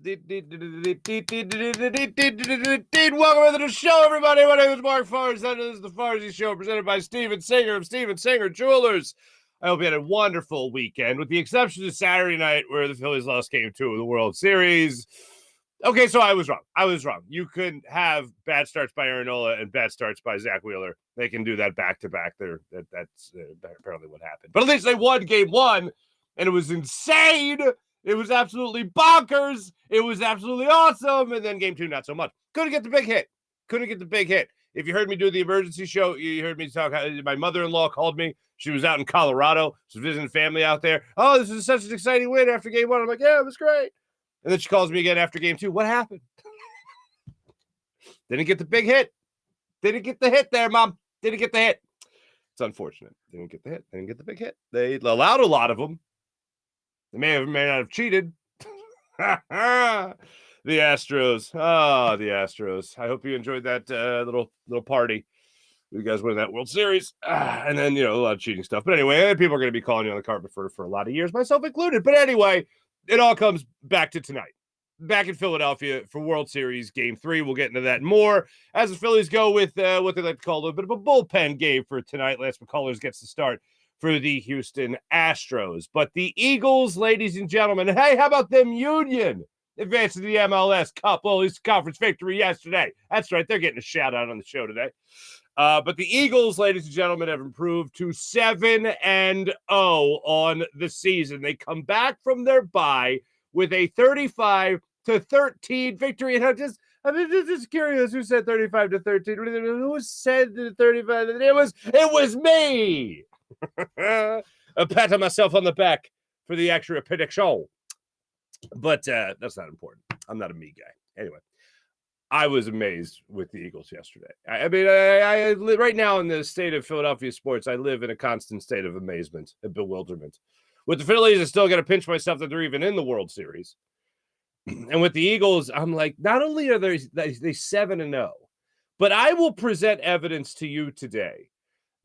Welcome to the show, everybody. My name is Mark Farzy. This is the Farzy Show, presented by Steven Singer of Steven Singer Jewelers. I hope you had a wonderful weekend, with the exception of Saturday night, where the Phillies lost Game 2 of the World Series. Okay, so I was wrong. You can have bad starts by Aaron Nola and bad starts by Zach Wheeler. They can do that back-to-back. That's apparently what happened. But at least they won Game 1, and it was insane. It was absolutely bonkers. It was absolutely awesome. And then Game 2, not so much. Couldn't get the big hit. If you heard me do the emergency show, you heard me talk. My mother-in-law called me. She was out in Colorado. She was visiting family out there. Oh, this is such an exciting win after Game 1. I'm like, yeah, it was great. And then she calls me again after Game 2. What happened? Didn't get the big hit. Didn't get the hit there, Mom. Didn't get the hit. It's unfortunate. Didn't get the hit. Didn't get the big hit. They allowed a lot of them. They may not have cheated. The Astros. Oh, the Astros. I hope you enjoyed that little party. You guys win that World Series. And then, a lot of cheating stuff. But anyway, people are going to be calling you on the carpet for a lot of years, myself included. But anyway, it all comes back to tonight. Back in Philadelphia for World Series Game 3. We'll get into that more as the Phillies go with what they like to call a little bit of a bullpen game for tonight. Lance McCullers gets the start for the Houston Astros. But the Eagles, ladies and gentlemen, hey, how about them Union advancing to the MLS Cup? Well, it's a conference victory yesterday. That's right. They're getting a shout out on the show today. But the Eagles, ladies and gentlemen, have improved to 7-0 on the season. They come back from their bye with a 35-13 victory. And I'm just curious, who said 35-13? Who said 35? It was me. A pat on myself on the back for the extra prediction. But that's not important. I'm not a me guy. Anyway, I was amazed with the Eagles yesterday. I mean, I live right now in the state of Philadelphia sports. I live in a constant state of amazement and bewilderment. With the Phillies, I still got to pinch myself that they're even in the World Series. And with the Eagles, I'm like, not only are they 7-0, but I will present evidence to you today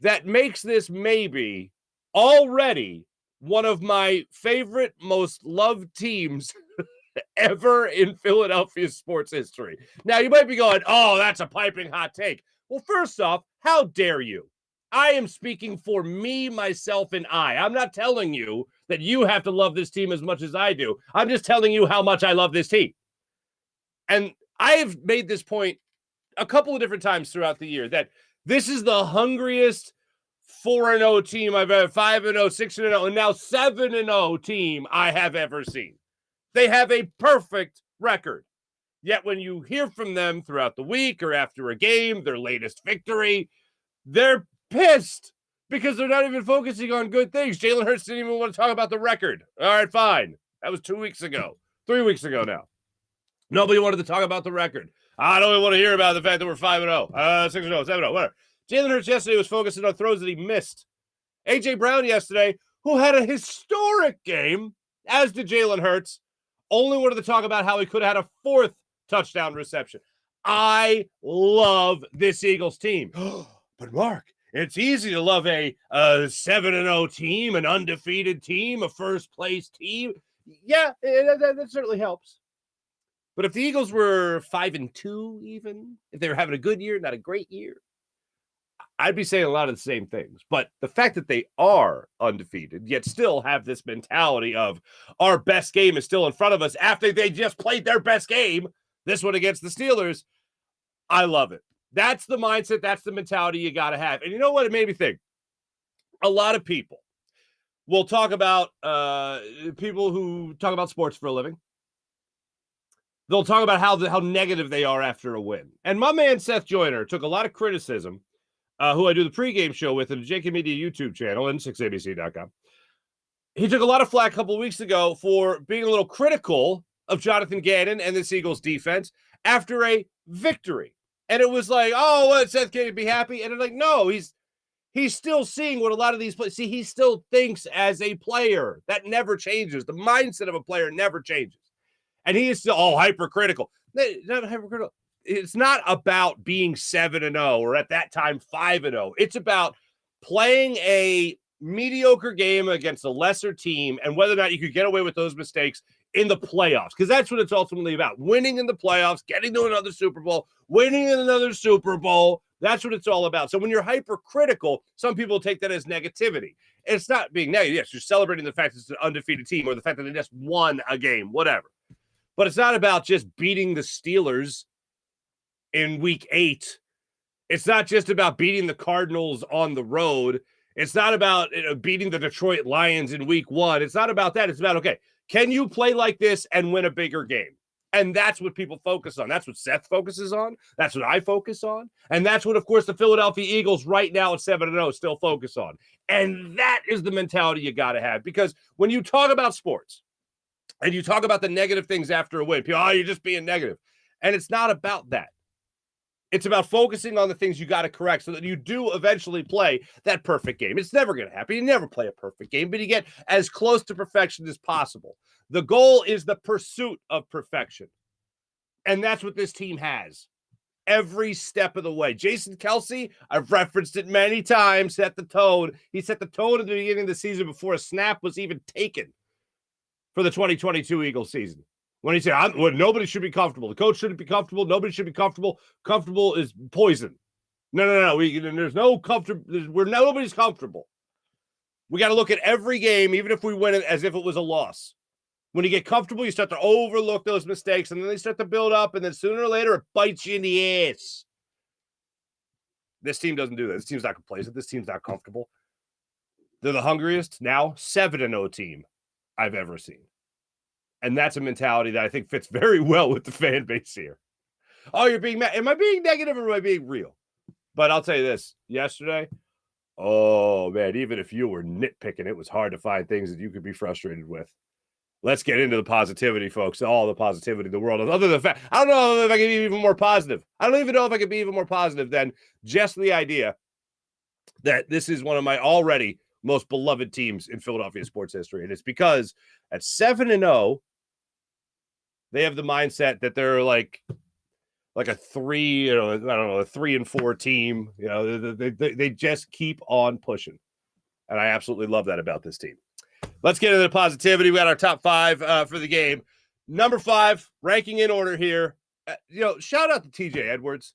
that makes this maybe already one of my favorite, most loved teams ever in Philadelphia sports history. Now, you might be going, oh, that's a piping hot take. Well, first off, how dare you? I am speaking for me, myself, and I. I'm not telling you that you have to love this team as much as I do. I'm just telling you how much I love this team. And I have made this point a couple of different times throughout the year that this is the hungriest 4-0 team I've ever, 5-0, 6-0, and now 7-0 team I have ever seen. They have a perfect record. Yet when you hear from them throughout the week or after a game, their latest victory, they're pissed because they're not even focusing on good things. Jalen Hurts didn't even want to talk about the record. All right, fine. That was 2 weeks ago. 3 weeks ago now. Nobody wanted to talk about the record. I don't even want to hear about the fact that we're 5-0, 6-0, 7-0, whatever. Jalen Hurts yesterday was focusing on throws that he missed. A.J. Brown yesterday, who had a historic game, as did Jalen Hurts, only wanted to talk about how he could have had a 4th touchdown reception. I love this Eagles team. But Mark, it's easy to love a 7-0 team, an undefeated team, a first-place team. Yeah, that certainly helps. But if the Eagles were 5-2 even, if they were having a good year, not a great year, I'd be saying a lot of the same things. But the fact that they are undefeated, yet still have this mentality of our best game is still in front of us after they just played their best game, this one against the Steelers, I love it. That's the mindset. That's the mentality you got to have. And you know what? It made me think. A lot of people will talk about people who talk about sports for a living. They'll talk about how negative they are after a win. And my man Seth Joyner took a lot of criticism, who I do the pregame show with at the JK Media YouTube channel and 6abc.com. He took a lot of flack a couple of weeks ago for being a little critical of Jonathan Gannon and this Eagles defense after a victory. And it was like, oh, well, Seth can't be happy. And I'm like, no, he's still seeing what a lot of these players see. He still thinks as a player. That never changes. The mindset of a player never changes. And he is still hypercritical. Not hypercritical. It's not about being 7-0 or at that time 5-0. It's about playing a mediocre game against a lesser team and whether or not you could get away with those mistakes in the playoffs, because that's what it's ultimately about. Winning in the playoffs, getting to another Super Bowl, winning in another Super Bowl. That's what it's all about. So when you're hypercritical, some people take that as negativity. It's not being negative. Yes, you're celebrating the fact that it's an undefeated team or the fact that they just won a game, whatever. But it's not about just beating the Steelers in week 8. It's not just about beating the Cardinals on the road. It's not about beating the Detroit Lions in week 1. It's not about that. It's about, okay, can you play like this and win a bigger game? And that's what people focus on. That's what Seth focuses on. That's what I focus on. And that's what, of course, the Philadelphia Eagles right now at 7-0 still focus on. And that is the mentality you got to have. Because when you talk about sports and you talk about the negative things after a win, people, oh, you're just being negative. And it's not about that. It's about focusing on the things you got to correct so that you do eventually play that perfect game. It's never going to happen. You never play a perfect game, but you get as close to perfection as possible. The goal is the pursuit of perfection. And that's what this team has every step of the way. Jason Kelce, I've referenced it many times, set the tone. He set the tone at the beginning of the season before a snap was even taken for the 2022 Eagles season. When he said, nobody should be comfortable. The coach shouldn't be comfortable. Nobody should be comfortable. Comfortable is poison. No. There's no comfortable. Nobody's comfortable. We got to look at every game, even if we win it, as if it was a loss. When you get comfortable, you start to overlook those mistakes, and then they start to build up, and then sooner or later, it bites you in the ass. This team doesn't do that. This team's not complacent. This team's not comfortable. They're the hungriest, now 7-0 team I've ever seen. And that's a mentality that I think fits very well with the fan base here. Oh, you're being mad. Am I being negative or am I being real? But I'll tell you this. Yesterday, oh, man, even if you were nitpicking, it was hard to find things that you could be frustrated with. Let's get into the positivity, folks. All the positivity in the world. Other than the fact, I don't know if I can be even more positive. I don't even know if I can be even more positive than just the idea that this is one of my already most beloved teams in Philadelphia sports history. And it's because at 7-0, they have the mindset that they're like a 3-4 team. They just keep on pushing. And I absolutely love that about this team. Let's get into the positivity. We got our top 5 for the game. Number 5, ranking in order here. Shout out to TJ Edwards.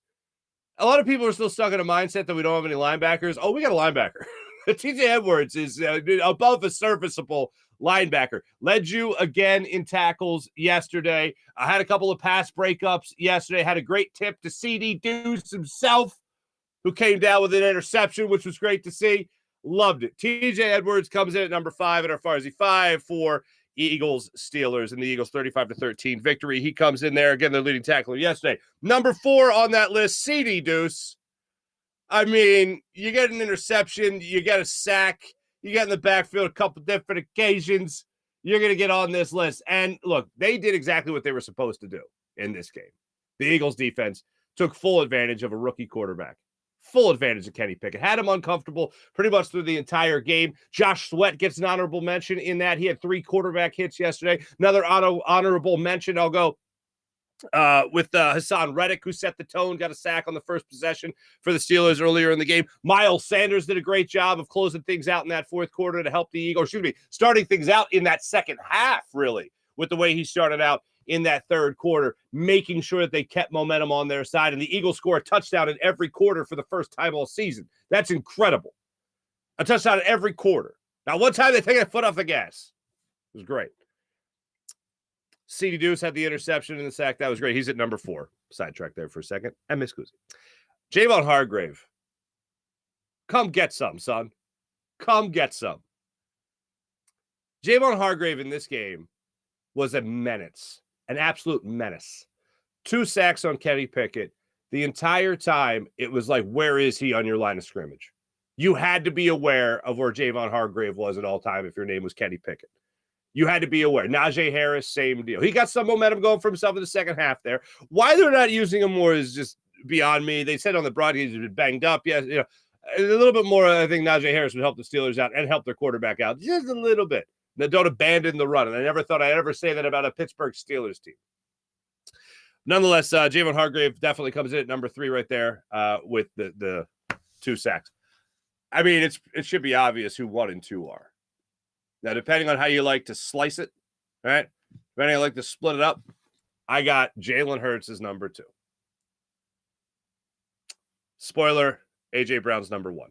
A lot of people are still stuck in a mindset that we don't have any linebackers. Oh, we got a linebacker. TJ Edwards is above a serviceable linebacker. Led you again in tackles yesterday. I had a couple of pass breakups yesterday. Had a great tip to CD Deuce himself, who came down with an interception, which was great to see. Loved it. TJ Edwards comes in at number 5 at our Farzy 5 for Eagles Steelers and the Eagles 35-13 victory. He comes in there again, their leading tackler yesterday. Number 4 on that list, CD Deuce. I mean, you get an interception, you get a sack, you get in the backfield a couple different occasions, you're going to get on this list. And look, they did exactly what they were supposed to do in this game. The Eagles defense took full advantage of a rookie quarterback. Full advantage of Kenny Pickett. Had him uncomfortable pretty much through the entire game. Josh Sweat gets an honorable mention in that. He had 3 quarterback hits yesterday. Another honorable mention, I'll go with Hassan Reddick, who set the tone, got a sack on the first possession for the Steelers earlier in the game. Miles Sanders did a great job of closing things out in that fourth quarter to help the Eagles. Starting things out in that second half, really, with the way he started out in that third quarter, making sure that they kept momentum on their side. And the Eagles score a touchdown in every quarter for the first time all season. That's incredible. A touchdown in every quarter. Now, one time they take a foot off the gas. It was great. CD Deuce had the interception in the sack. That was great. He's at number 4. Sidetrack there for a second. And Miss Kuzi. Javon Hargrave. Come get some, son. Come get some. Javon Hargrave in this game was a menace. An absolute menace. 2 sacks on Kenny Pickett. The entire time, it was like, where is he on your line of scrimmage? You had to be aware of where Javon Hargrave was at all time if your name was Kenny Pickett. You had to be aware. Najee Harris, same deal. He got some momentum going for himself in the second half there. Why they're not using him more is just beyond me. They said on the broadcast he's been banged up. Yes, a little bit more. I think Najee Harris would help the Steelers out and help their quarterback out just a little bit. Now, don't abandon the run. And I never thought I'd ever say that about a Pittsburgh Steelers team. Nonetheless, Javon Hargrave definitely comes in at number 3 right there with the 2 sacks. I mean, it should be obvious who 1 and 2 are. Now, depending on how you like to slice it, right? Depending on how you like to split it up, I got Jalen Hurts as number 2. Spoiler, A.J. Brown's number 1.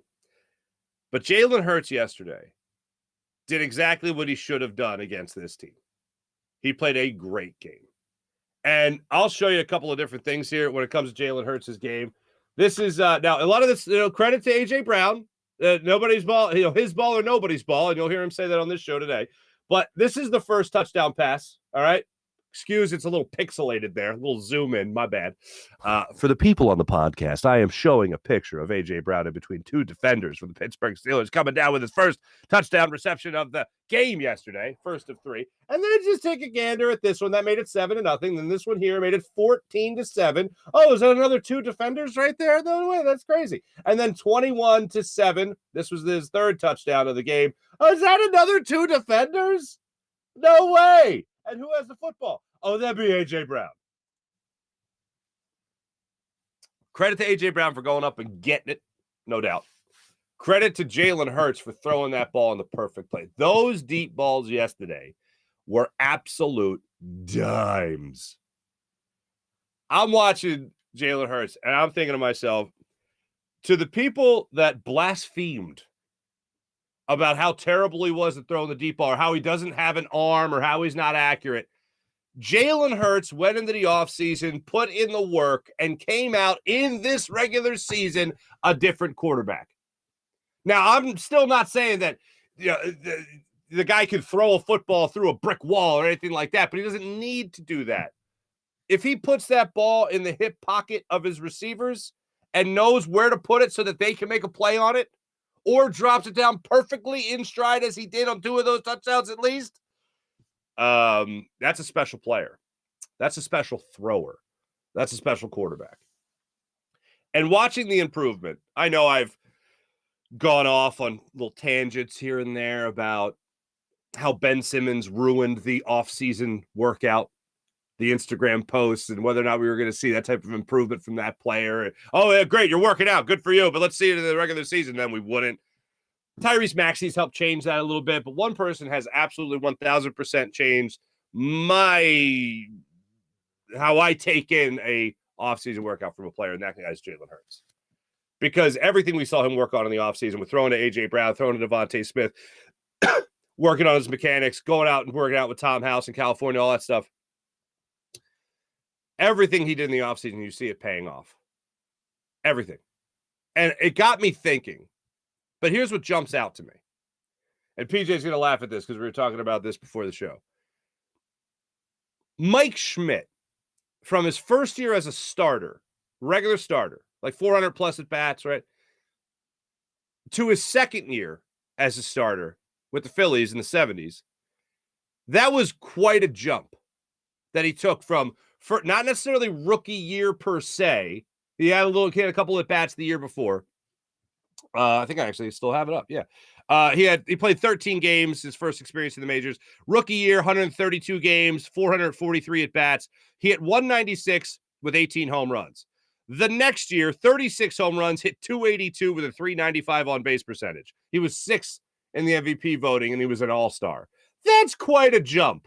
But Jalen Hurts yesterday did exactly what he should have done against this team. He played a great game. And I'll show you a couple of different things here when it comes to Jalen Hurts' game. This is now a lot of this, credit to A.J. Brown. Nobody's ball, his ball or nobody's ball, and you'll hear him say that on this show today. But this is the first touchdown pass, all right? Excuse, it's a little pixelated there, a little zoom in, my bad. For the people on the podcast, I am showing a picture of A.J. Brown in between 2 defenders for the Pittsburgh Steelers coming down with his first touchdown reception of the game yesterday, first of 3. And then just take a gander at this one. That made it 7-0. Then this one here made it 14-7. Oh, is that another 2 defenders right there? No way, that's crazy. And then 21-7. This was his 3rd touchdown of the game. Oh, is that another 2 defenders? No way. And who has the football? Oh, that'd be A.J. Brown. Credit to A.J. Brown for going up and getting it, no doubt. Credit to Jalen Hurts for throwing that ball in the perfect place. Those deep balls yesterday were absolute dimes. I'm watching Jalen Hurts, and I'm thinking to myself, to the people that blasphemed about how terrible he was at throwing the deep ball or how he doesn't have an arm or how he's not accurate, Jalen Hurts went into the offseason, put in the work, and came out in this regular season a different quarterback. Now, I'm still not saying that the guy can throw a football through a brick wall or anything like that, but he doesn't need to do that. If he puts that ball in the hip pocket of his receivers and knows where to put it so that they can make a play on it, or drops it down perfectly in stride as he did on 2 of those touchdowns at least, that's a special player. That's a special thrower. That's a special quarterback. And watching the improvement, I know I've gone off on little tangents here and there about how Ben Simmons ruined the offseason workout, the Instagram posts, and whether or not we were going to see that type of improvement from that player. Oh, yeah, great, you're working out. Good for you. But let's see it in the regular season. Then we wouldn't. Tyrese Maxey's helped change that a little bit, but one person has absolutely 1,000% changed how I take in a offseason workout from a player, and that guy is Jalen Hurts. Because everything we saw him work on in the offseason, with throwing to A.J. Brown, throwing to Devontae Smith, working on his mechanics, going out and working out with Tom House in California, all that stuff. Everything he did in the offseason, you see it paying off. Everything. And it got me thinking. But here's what jumps out to me. And PJ's going to laugh at this because we were talking about this before the show. Mike Schmidt, from his first year as a starter, regular starter, like 400 plus at bats, right? To his second year as a starter with the Phillies in the 70s, that was quite a jump that he took from, for not necessarily rookie year per se. He had a couple at bats the year before. I think I actually still have it up. Yeah. He played 13 games, his first experience in the majors. Rookie year, 132 games, 443 at bats. He hit 196 with 18 home runs. The next year, 36 home runs, hit 282 with a 395 on base percentage. He was 6th in the MVP voting, and he was an all-star. That's quite a jump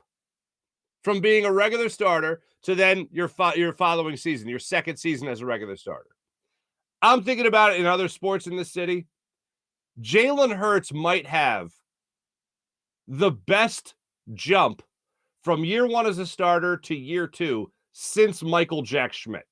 from being a regular starter to then your following season, your second season as a regular starter. I'm thinking about it in other sports in this city. Jalen Hurts might have the best jump from year 1 as a starter to year 2 since Michael Jack Schmidt.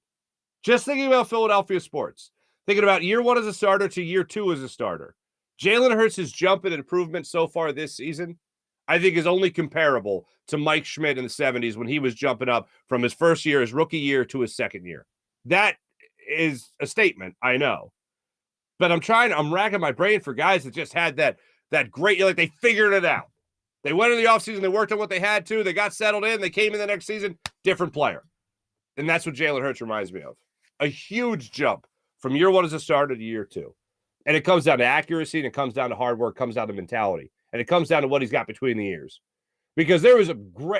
Just thinking about Philadelphia sports. Thinking about year 1 as a starter to year 2 as a starter. Jalen Hurts' jump and improvement so far this season, I think, is only comparable to Mike Schmidt in the 70s when he was jumping up from his first year, his rookie year, to his second year. That is a statement, I know. But I'm racking my brain for guys that just had that great, like, they figured it out. They went into the offseason, they worked on what they had to, they got settled in, they came in the next season, different player. And that's what Jalen Hurts reminds me of. A huge jump from year 1 as a starter to year 2. And it comes down to accuracy, and it comes down to hard work, comes down to mentality, and it comes down to what he's got between the ears. Because there was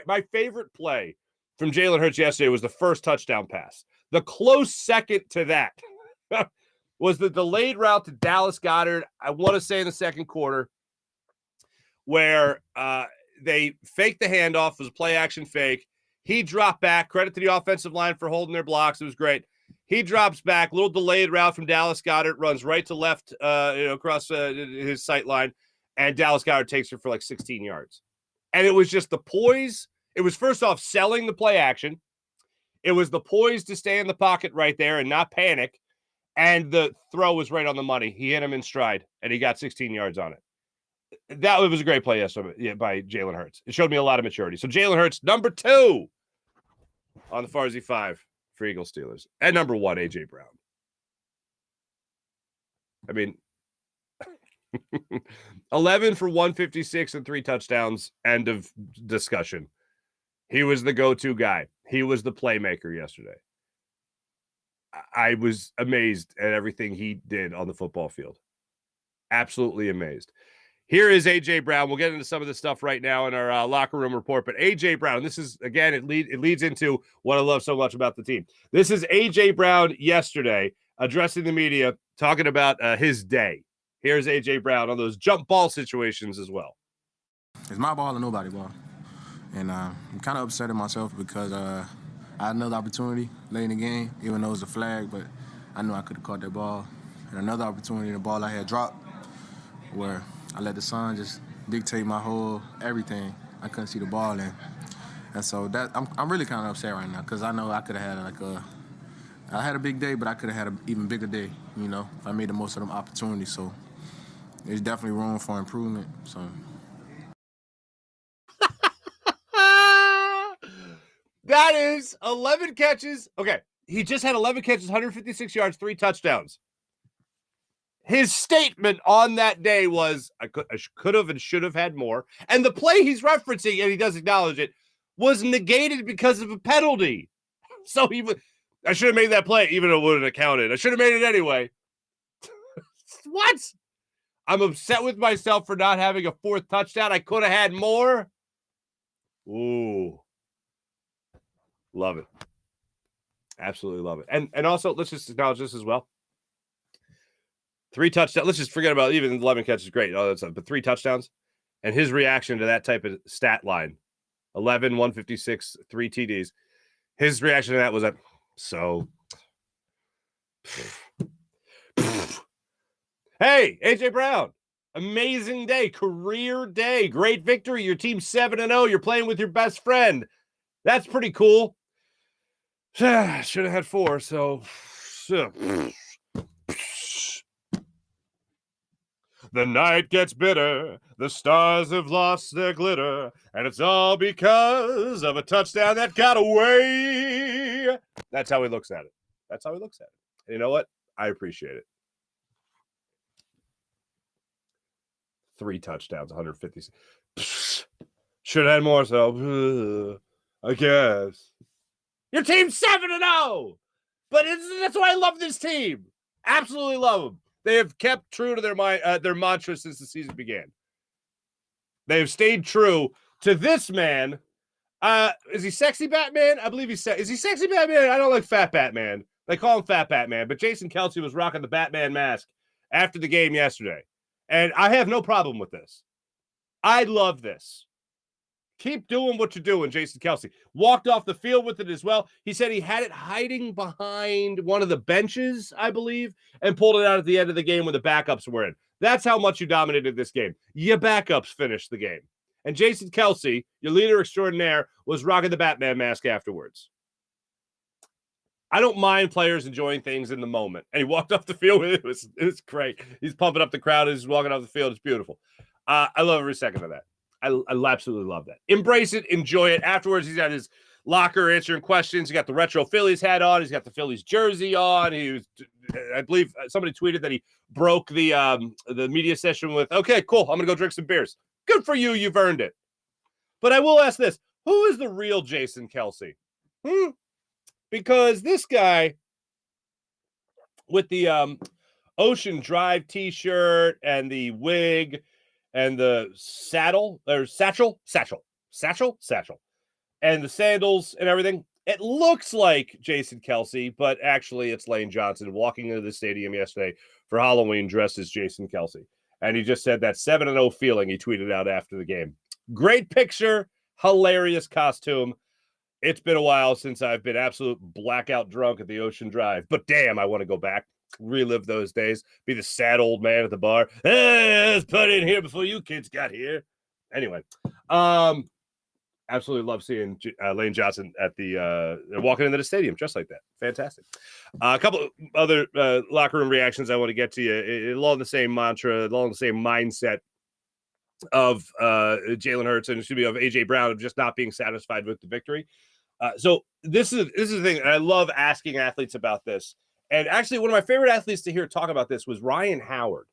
my favorite play from Jalen Hurts yesterday was the first touchdown pass. The close second to that was the delayed route to Dallas Goedert, I want to say in the second quarter, where they faked the handoff. It was a play-action fake. He dropped back. Credit to the offensive line for holding their blocks. It was great. He drops back. Little delayed route from Dallas Goedert. Runs right to left across his sight line. And Dallas Goedert takes her for like 16 yards. And it was just the poise. It was first off selling the play action. It was the poise to stay in the pocket right there and not panic. And the throw was right on the money. He hit him in stride, and he got 16 yards on it. That was a great play yesterday by Jalen Hurts. It showed me a lot of maturity. So Jalen Hurts, number 2 on the Farzy 5 for Eagles Steelers. And number 1, A.J. Brown. I mean, 11 for 156 and 3 touchdowns. End of discussion. He was the go-to guy. He was the playmaker yesterday. I was amazed at everything he did on the football field. Absolutely amazed. Here is A.J. Brown. We'll get into some of this stuff right now in our locker room report. But A.J. Brown, this is, again, it leads into what I love so much about the team. This is A.J. Brown yesterday addressing the media, talking about his day. Here's A.J. Brown on those jump ball situations as well. It's my ball and nobody ball. And I'm kind of upset at myself because I had another opportunity late in the game, even though it was a flag, but I knew I could have caught that ball. And another opportunity, the ball I had dropped, where I let the sun just dictate my whole everything. I couldn't see the ball in. And so that I'm really kind of upset right now because I know I could have had I had a big day, but I could have had an even bigger day, if I made the most of them opportunities. So there's definitely room for improvement. So. That is 11 catches. Okay, he just had 11 catches, 156 yards, 3 touchdowns. His statement on that day was, I could have and should have had more. And the play he's referencing, and he does acknowledge it, was negated because of a penalty. So I should have made that play, even though it wouldn't have counted. I should have made it anyway. What? I'm upset with myself for not having a 4th touchdown. I could have had more. Ooh. Love it. Absolutely love it. And also, let's just acknowledge this as well. 3 touchdowns. Let's just forget about even 11 catches. Great. But 3 touchdowns. And his reaction to that type of stat line, 11, 156, 3 TDs. His reaction to that was hey, A.J. Brown. Amazing day. Career day. Great victory. Your team's 7-0. You're playing with your best friend. That's pretty cool. Should have had 4, so. The night gets bitter, the stars have lost their glitter, and it's all because of a touchdown that got away. That's how he looks at it. That's how he looks at it. And you know what? I appreciate it. 3 touchdowns, 150. Should have had more, so I guess. Your team's 7-0, but that's why I love this team. Absolutely love them. They have kept true to their mantra since the season began. They have stayed true to this man. Is he sexy Batman? I believe he's is he sexy Batman? I don't like fat Batman. They call him fat Batman, but Jason Kelce was rocking the Batman mask after the game yesterday. And I have no problem with this. I love this. Keep doing what you're doing, Jason Kelce. Walked off the field with it as well. He said he had it hiding behind one of the benches, I believe, and pulled it out at the end of the game when the backups were in. That's how much you dominated this game. Your backups finished the game. And Jason Kelce, your leader extraordinaire, was rocking the Batman mask afterwards. I don't mind players enjoying things in the moment. And he walked off the field with it. It was great. He's pumping up the crowd as he's walking off the field. It's beautiful. I love every second of that. I absolutely love that. Embrace it. Enjoy it. Afterwards, he's got his locker answering questions. He got the retro Phillies hat on. He's got the Phillies jersey on. I believe somebody tweeted that he broke the media session with, okay, cool, I'm going to go drink some beers. Good for you. You've earned it. But I will ask this. Who is the real Jason Kelce? Because this guy with the Ocean Drive t-shirt and the wig and the satchel, and the sandals and everything. It looks like Jason Kelsey, but actually it's Lane Johnson walking into the stadium yesterday for Halloween dressed as Jason Kelsey. And he just said that 7-0 feeling he tweeted out after the game. Great picture, hilarious costume. It's been a while since I've been absolute blackout drunk at the Ocean Drive, but damn, I want to go back, relive those days, be the sad old man at the bar. Hey, let's put in here before you kids got here. Anyway, absolutely love seeing Lane Johnson at the walking into the stadium just like that. Fantastic. A couple of other locker room reactions I want to get to you along the same mantra, along the same mindset of Jalen Hurts and excuse me of AJ Brown of just not being satisfied with the victory. So this is the thing, and I love asking athletes about this. And actually, one of my favorite athletes to hear talk about this was Ryan Howard.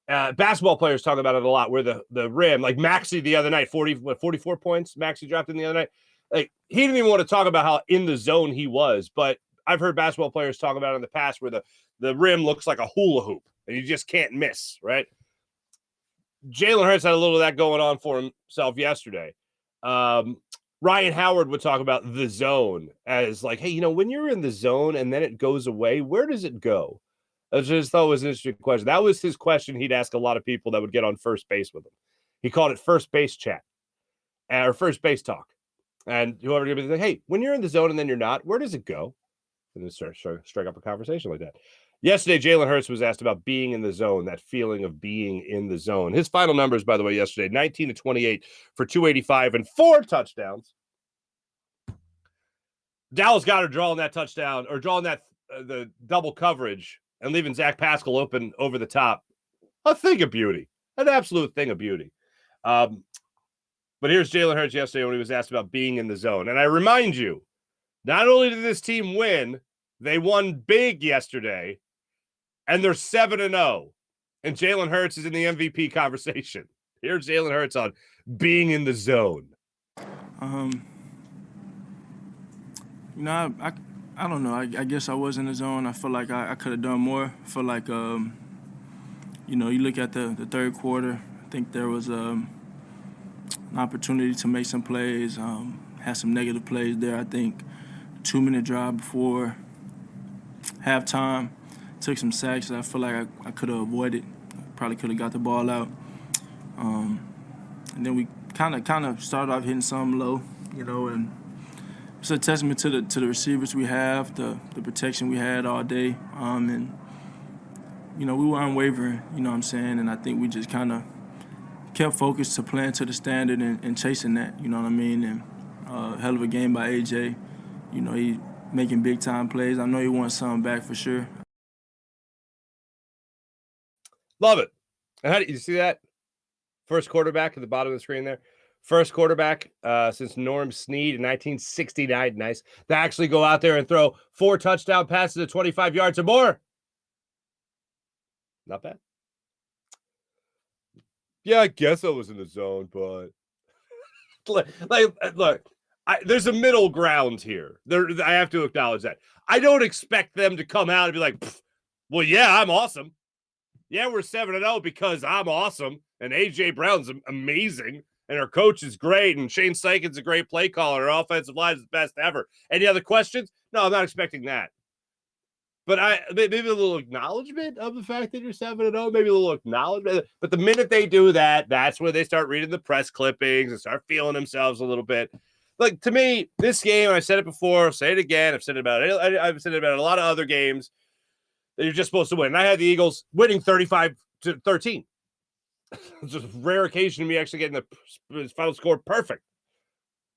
Basketball players talk about it a lot, where the rim, like Maxey the other night, 44 points, Maxey dropped in the other night. Like, he didn't even want to talk about how in the zone he was, but I've heard basketball players talk about it in the past where the rim looks like a hula hoop, and you just can't miss, right? Jalen Hurts had a little of that going on for himself yesterday. Ryan Howard would talk about the zone as like, hey, when you're in the zone and then it goes away, where does it go? I just thought it was an interesting question. That was his question he'd ask a lot of people that would get on first base with him. He called it first base chat or first base talk. And whoever would be like, hey, when you're in the zone and then you're not, where does it go? And then strike up a conversation like that. Yesterday, Jalen Hurts was asked about being in the zone, that feeling of being in the zone. His final numbers, by the way, yesterday, 19-28 for 285 and 4 touchdowns. Dallas Goedert drawing that touchdown or drawing that the double coverage and leaving Zach Pascal open over the top. A thing of beauty. An absolute thing of beauty. But here's Jalen Hurts yesterday when he was asked about being in the zone. And I remind you, not only did this team win, they won big yesterday, and they're 7-0. And Jalen Hurts is in the MVP conversation. Here's Jalen Hurts on being in the zone. I don't know. I guess I was in the zone. I feel like I could have done more. I feel like, you look at the third quarter, I think there was an opportunity to make some plays, had some negative plays there. I think 2-minute drive before halftime, took some sacks that I feel like I could have avoided. Probably could have got the ball out. And then we kind of started off hitting some low, and it's a testament to the receivers we have, the protection we had all day, and we were unwavering, what I'm saying, and I think we just kind of kept focused to playing to the standard and chasing that, you know what I mean, and hell of a game by AJ, he making big time plays. I know he wants something back for sure. Love it. And how did you see that? First quarterback at the bottom of the screen there. First quarterback since Norm Snead in 1969. Nice. To actually go out there and throw 4 touchdown passes at 25 yards or more. Not bad. Yeah, I guess I was in the zone, but look, there's a middle ground here. I have to acknowledge that. I don't expect them to come out and be like, well, yeah, I'm awesome. Yeah, we're 7-0 because I'm awesome. And AJ Brown's amazing. And our coach is great. And Shane Steichen's a great play caller. Our offensive line is the best ever. Any other questions? No, I'm not expecting that. But maybe a little acknowledgement of the fact that you're 7-0, maybe a little acknowledgement. But the minute they do that, that's where they start reading the press clippings and start feeling themselves a little bit. Like, to me, this game, I said it before, I'll say it again. I've said it about a lot of other games that you're just supposed to win. And I had the Eagles winning 35-13. It's just a rare occasion of me actually getting the final score perfect.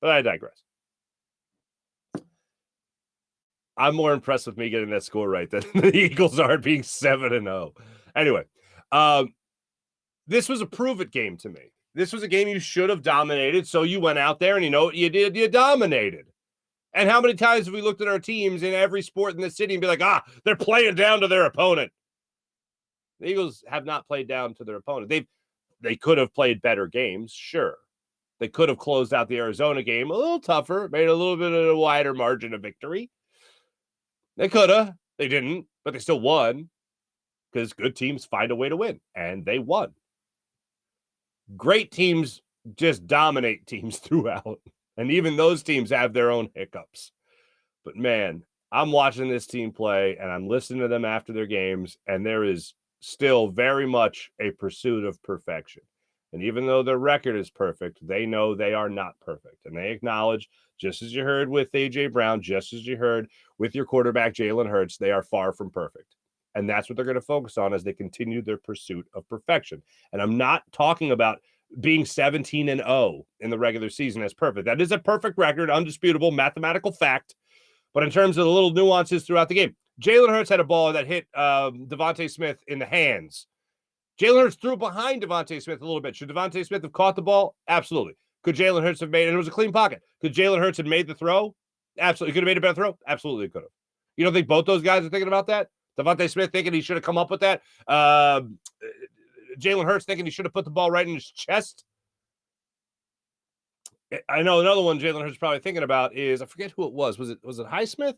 But I digress. I'm more impressed with me getting that score right than the Eagles are being 7-0. Anyway, this was a prove-it game to me. This was a game you should have dominated, so you went out there and you know what you did? You dominated. And how many times have we looked at our teams in every sport in the city and be like, they're playing down to their opponent? The Eagles have not played down to their opponent. They could have played better games, sure. They could have closed out the Arizona game a little tougher, made a little bit of a wider margin of victory. They could have. They didn't, but they still won because good teams find a way to win, and they won. Great teams just dominate teams throughout, and even those teams have their own hiccups. But, man, I'm watching this team play, and I'm listening to them after their games, and there is still very much a pursuit of perfection. And even though their record is perfect, they know they are not perfect. And they acknowledge, just as you heard with A.J. Brown, just as you heard with your quarterback, Jalen Hurts, they are far from perfect. And that's what they're going to focus on as they continue their pursuit of perfection. And I'm not talking about being 17-0 in the regular season as perfect. That is a perfect record, undisputable mathematical fact. But in terms of the little nuances throughout the game, Jalen Hurts had a ball that hit Devontae Smith in the hands. Jalen Hurts threw behind Devontae Smith a little bit. Should Devontae Smith have caught the ball? Absolutely. Could Jalen Hurts have made it? And it was a clean pocket. Could Jalen Hurts have made the throw? Absolutely. Could have made a better throw? Absolutely could have. You don't think both those guys are thinking about that? Devontae Smith thinking he should have come up with that? Jalen Hurts thinking he should have put the ball right in his chest? I know another one Jalen Hurts probably thinking about is, I forget who it was. Was it Highsmith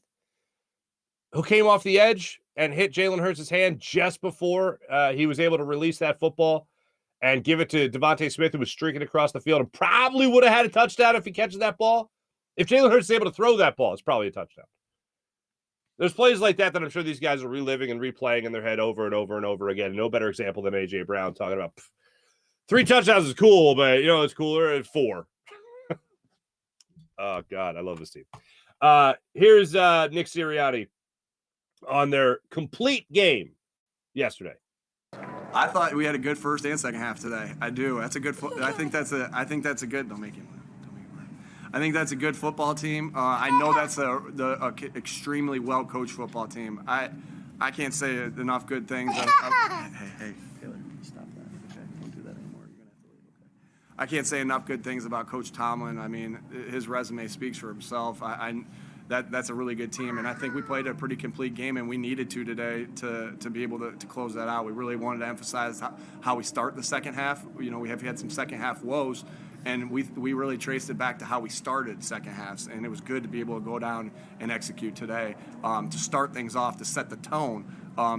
who came off the edge and hit Jalen Hurts' hand just before he was able to release that football and give it to Devontae Smith, who was streaking across the field and probably would have had a touchdown if he catches that ball? If Jalen Hurts is able to throw that ball, it's probably a touchdown. There's plays like that I'm sure these guys are reliving and replaying in their head over and over and over again. No better example than A.J. Brown talking about 3 touchdowns is cool, but it's cooler at 4. Oh, God, I love this team. Here's Nick Sirianni on their complete game yesterday. I thought we had a good first and second half today. I do. That's a good. I think that's a good. Don't make him. I think that's a good football team. I know that's a extremely well coached football team. I can't say enough good things. Hey, Taylor, stop that. Okay, don't do that anymore. You're gonna have to leave. Okay. I can't say enough good things about Coach Tomlin. I mean, his resume speaks for himself. That's a really good team, and I think we played a pretty complete game, and we needed to today to be able to close that out. We really wanted to emphasize how we start the second half. We have had some second half woes, and we really traced it back to how we started second halves, and it was good to be able to go down and execute today to start things off, to set the tone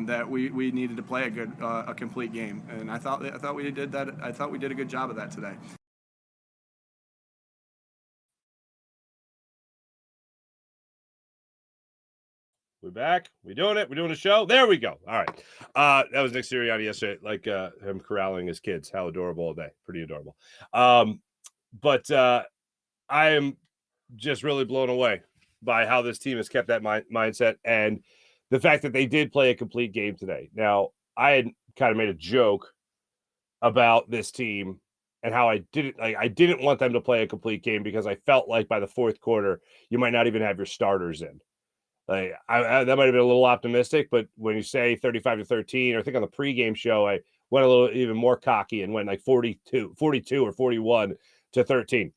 that we needed to play a complete game, and I thought we did that. I thought we did a good job of that today. We're back. We doing it. We're doing a show. There we go. All right. That was Nick Sirianni yesterday, like him corralling his kids. How adorable all day. Pretty adorable. But I am just really blown away by how this team has kept that mindset and the fact that they did play a complete game today. Now, I had kind of made a joke about this team and how I didn't want them to play a complete game because I felt like by the fourth quarter, you might not even have your starters in. Like that might have been a little optimistic, but when you say 35-13, or I think on the pregame show, I went a little even more cocky and went like 42 or 41-13.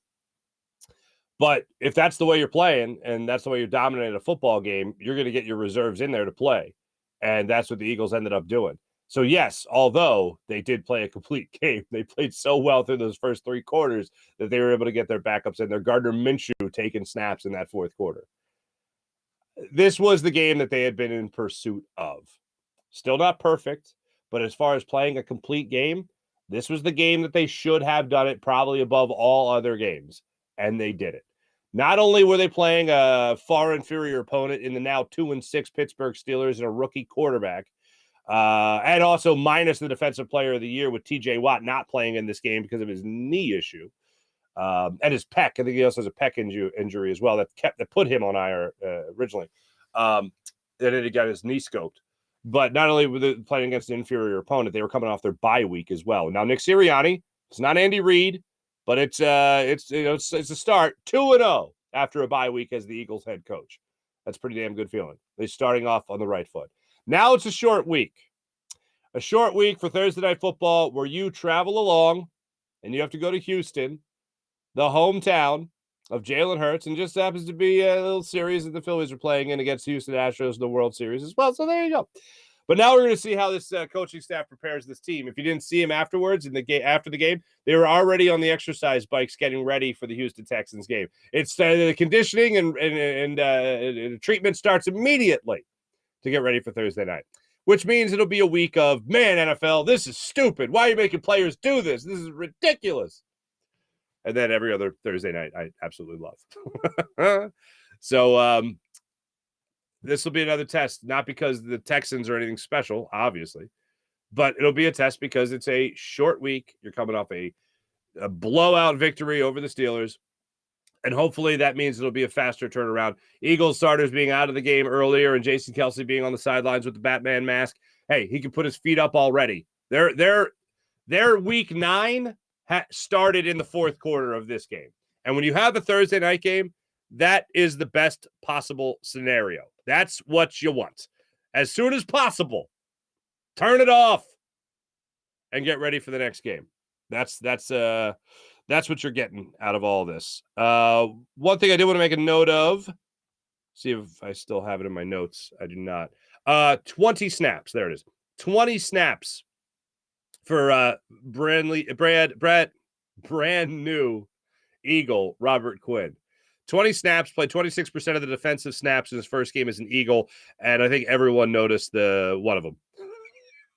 But if that's the way you're playing and that's the way you're dominating a football game, you're going to get your reserves in there to play. And that's what the Eagles ended up doing. So yes, although they did play a complete game, they played so well through those first 3 quarters that they were able to get their backups in there. Gardner Minshew taking snaps in that fourth quarter. This was the game that they had been in pursuit of. Still not perfect, but as far as playing a complete game, this was the game that they should have done it probably above all other games, and they did it. Not only were they playing a far inferior opponent in the now 2-6 Pittsburgh Steelers and a rookie quarterback, and also minus the defensive player of the year with TJ Watt not playing in this game because of his knee issue. And his pec. I think he also has a pec injury as well that put him on IR originally. And then he got his knee scoped. But not only were they playing against an inferior opponent, they were coming off their bye week as well. Now Nick Sirianni, it's not Andy Reid, but it's a start 2-0 after a bye week as the Eagles head coach. That's a pretty damn good feeling. They're starting off on the right foot. Now it's a short week. A short week for Thursday Night Football where you travel along and you have to go to Houston, the hometown of Jalen Hurts, and just happens to be a little series that the Phillies are playing in against Houston Astros in the World Series as well. So there you go. But now we're going to see how this coaching staff prepares this team. If you didn't see him afterwards in the game, after the game, they were already on the exercise bikes getting ready for the Houston Texans game. It's the conditioning and treatment starts immediately to get ready for Thursday night, which means it'll be a week of, man, NFL, this is stupid. Why are you making players do this? This is ridiculous. And then every other Thursday night, I absolutely love. So This will be another test, not because the Texans are anything special, obviously, but it'll be a test because it's a short week. You're coming off a blowout victory over the Steelers, and hopefully that means it'll be a faster turnaround. Eagles starters being out of the game earlier and Jason Kelce being on the sidelines with the Batman mask. Hey, he can put his feet up already. Their week 9 started in the fourth quarter of this game. And when you have a Thursday night game, that is the best possible scenario. That's what you want. As soon as possible, turn it off and get ready for the next game. That's what you're getting out of all this. One thing I did want to make a note of, see if I still have it in my notes. I do not. 20 snaps. There it is. 20 snaps for brand new Eagle Robert Quinn. 20 snaps, played 26% of the defensive snaps in his first game as an Eagle, and I think everyone noticed one of them.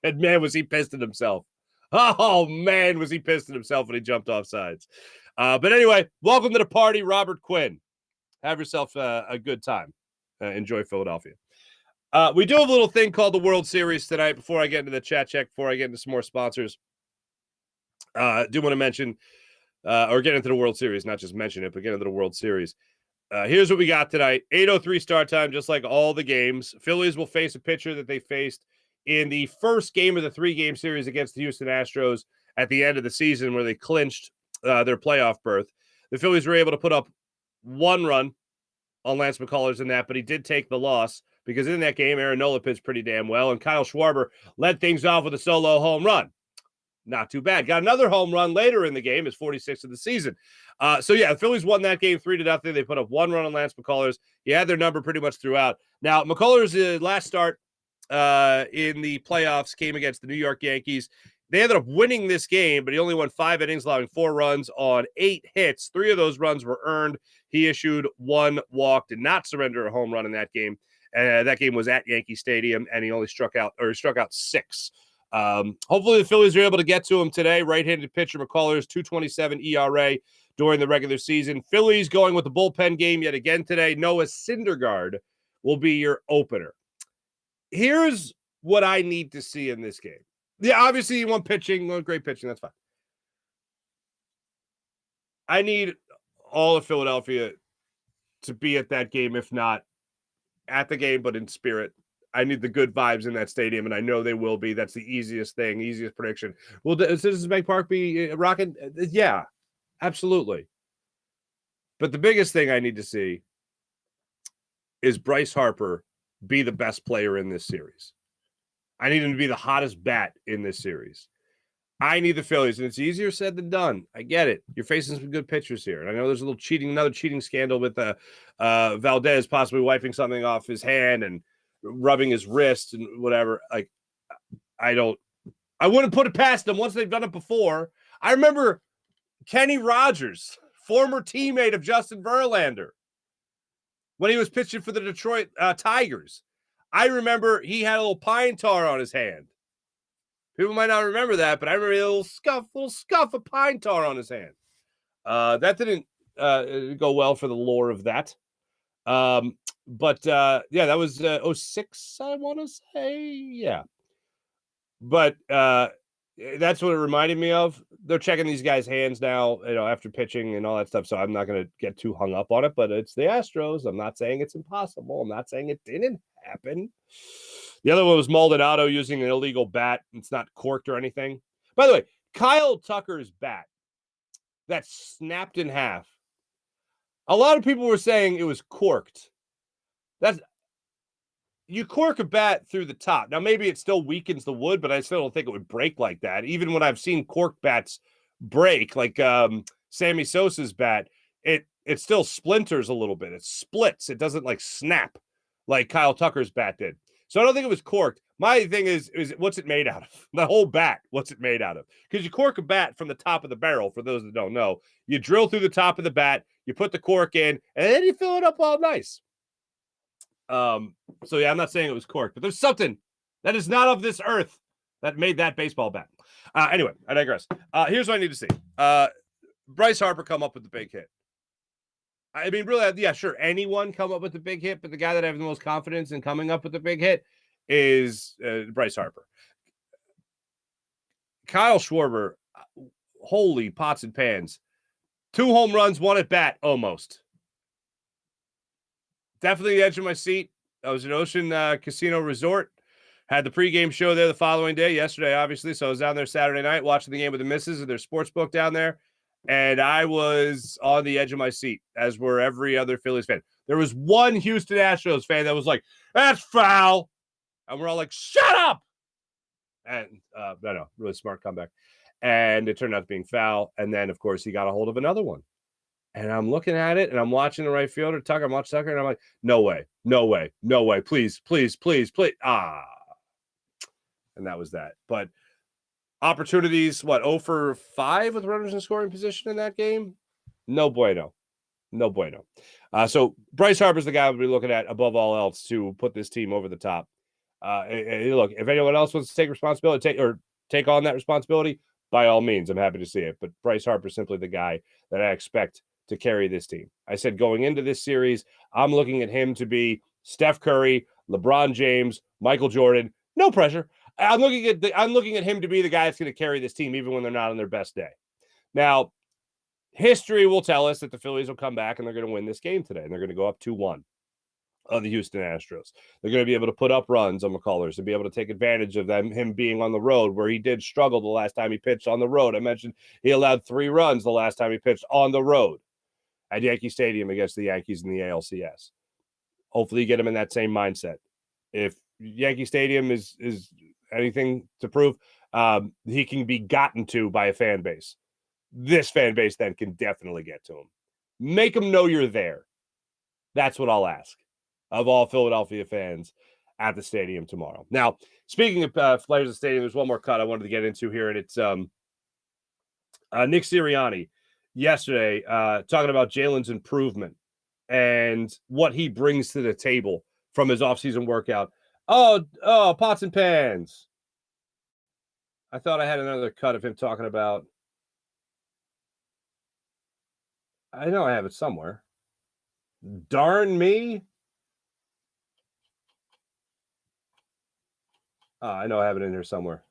And man, was he pissed at himself. Oh, man, was he pissed at himself when he jumped off sides. But anyway, welcome to the party, Robert Quinn. Have yourself a good time. Enjoy Philadelphia. We do have a little thing called the World Series tonight. Before I get into the chat check, before I get into some more sponsors, I do want to mention, or get into the World Series, not just mention it, but get into the World Series. Here's what we got tonight. 8:03 start time, just like all the games. Phillies will face a pitcher that they faced in the first game of the 3-game series against the Houston Astros at the end of the season where they clinched their playoff berth. The Phillies were able to put up 1 run on Lance McCullers in that, but he did take the loss because in that game, Aaron Nola pitched pretty damn well, and Kyle Schwarber led things off with a solo home run. Not too bad. Got another home run later in the game, his 46th of the season. So, yeah, the Phillies won that game 3-0. They put up 1 run on Lance McCullers. He had their number pretty much throughout. Now, McCullers' last start in the playoffs came against the New York Yankees. They ended up winning this game, but he only won 5 innings, allowing 4 runs on 8 hits. 3 of those runs were earned. He issued 1 walk, did not surrender a home run in that game. That game was at Yankee Stadium, and he only struck out 6. Hopefully the Phillies are able to get to him today. Right-handed pitcher McCullers, 2.27 ERA during the regular season. Phillies going with the bullpen game yet again today. Noah Syndergaard will be your opener. Here's what I need to see in this game. Yeah, obviously you want pitching, you want great pitching, that's fine. I need all of Philadelphia to be at that game, if not at the game, but in spirit. I need the good vibes in that stadium, and I know they will be. That's the easiest thing, easiest prediction. Will Citizens Bank Park be rocking? Yeah, absolutely. But the biggest thing I need to see is Bryce Harper be the best player in this series. I need him to be the hottest bat in this series. I need the Phillies, and it's easier said than done. I get it. You're facing some good pitchers here. And I know there's a little another cheating scandal with Valdez possibly wiping something off his hand and rubbing his wrist and whatever. Like, I wouldn't put it past them once they've done it before. I remember Kenny Rogers, former teammate of Justin Verlander, when he was pitching for the Detroit Tigers. I remember he had a little pine tar on his hand. People might not remember that, but I remember a little scuff of pine tar on his hand. That didn't go well for the lore of that. But yeah, that was 06, I want to say. Yeah. But that's what it reminded me of. They're checking these guys' hands now, after pitching and all that stuff. So I'm not going to get too hung up on it, but it's the Astros. I'm not saying it's impossible. I'm not saying it didn't happen. The other one was Maldonado using an illegal bat. It's not corked or anything. By the way, Kyle Tucker's bat that snapped in half. A lot of people were saying it was corked. You cork a bat through the top. Now, maybe it still weakens the wood, but I still don't think it would break like that. Even when I've seen cork bats break, like Sammy Sosa's bat, it still splinters a little bit. It splits. It doesn't like snap like Kyle Tucker's bat did. So I don't think it was corked. My thing is what's it made out of? The whole bat, what's it made out of? Because you cork a bat from the top of the barrel, for those that don't know. You drill through the top of the bat, you put the cork in, and then you fill it up all nice. So yeah, I'm not saying it was corked, but there's something that is not of this earth that made that baseball bat. Anyway, I digress. Here's what I need to see. Bryce Harper come up with the big hit. I mean, really, yeah, sure. Anyone come up with a big hit, but the guy that I have the most confidence in coming up with a big hit is Bryce Harper. Kyle Schwarber, holy pots and pans. 2 home runs, 1 at bat, almost. Definitely the edge of my seat. I was at Ocean Casino Resort. Had the pregame show there the following day, yesterday, obviously. So I was down there Saturday night watching the game with the missus and their sports book down there. And I was on the edge of my seat, as were every other Phillies fan. There was one Houston Astros fan that was like, that's foul. And we're all like, shut up. And no, really smart comeback. And it turned out being foul. And then, of course, he got a hold of another one. And I'm looking at it, and I'm watching the right fielder, Tucker. I'm watching Tucker, and I'm like, no way, no way, no way. Please, please, please, please. And that was that. But opportunities, 0 for 5 with runners in scoring position in that game? No bueno. No bueno. So Bryce Harper's the guy we'll be looking at above all else to put this team over the top. Look, if anyone else wants to take responsibility, take on that responsibility, by all means, I'm happy to see it. But Bryce Harper's simply the guy that I expect to carry this team. I said going into this series, I'm looking at him to be Steph Curry, LeBron James, Michael Jordan. No pressure. I'm looking at him to be the guy that's going to carry this team even when they're not on their best day. Now, history will tell us that the Phillies will come back and they're going to win this game today, and they're going to go up 2-1 on the Houston Astros. They're going to be able to put up runs on McCullers and be able to take advantage of him being on the road, where he did struggle the last time he pitched on the road. I mentioned he allowed 3 runs the last time he pitched on the road at Yankee Stadium against the Yankees in the ALCS. Hopefully you get him in that same mindset. If Yankee Stadium is anything to prove, he can be gotten to by a fan base. This fan base then can definitely get to him. Make them know you're there. That's what I'll ask of all Philadelphia fans at the stadium tomorrow. Now, speaking of players at the stadium, there's one more cut I wanted to get into here, and it's Nick Sirianni yesterday talking about Jalen's improvement and what he brings to the table from his offseason workout. Oh, pots and pans. I thought I had another cut of him talking about. I know I have it somewhere. Darn me. I know I have it in here somewhere.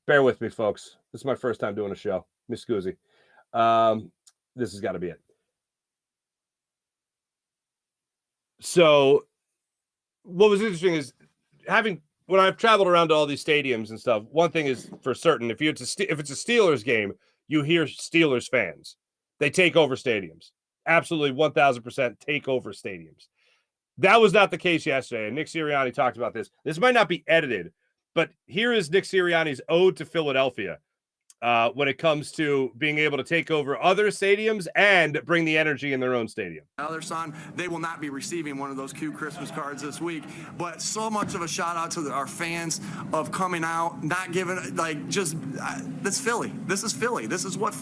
Bear with me, folks. This is my first time doing a show. Miss Scusi. This has got to be it. So what was interesting is when I've traveled around to all these stadiums and stuff, one thing is for certain, if it's a Steelers game, you hear Steelers fans. They take over stadiums. Absolutely 1,000% take over stadiums. That was not the case yesterday, and Nick Sirianni talked about this. This might not be edited, but here is Nick Sirianni's ode to Philadelphia when it comes to being able to take over other stadiums and bring the energy in their own stadium. Other son, they will not be receiving one of those cute Christmas cards this week, but so much of a shout out to our fans of coming out, not giving, that's Philly. This is Philly. This is what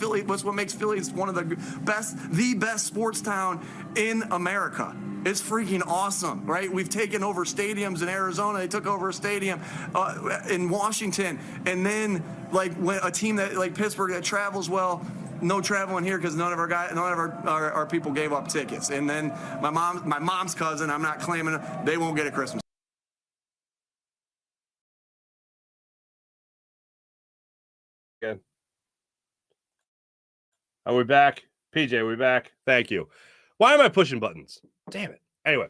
makes Philly one of the best sports town in America. It's freaking awesome, right? We've taken over stadiums in Arizona. They took over a stadium in Washington. And then, when a team that like Pittsburgh that travels well, no traveling here because none of our people gave up tickets. And then my mom's cousin, I'm not claiming it, they won't get a Christmas. Good. Are we back? PJ, are we back? Thank you. Why am I pushing buttons? Damn it. Anyway,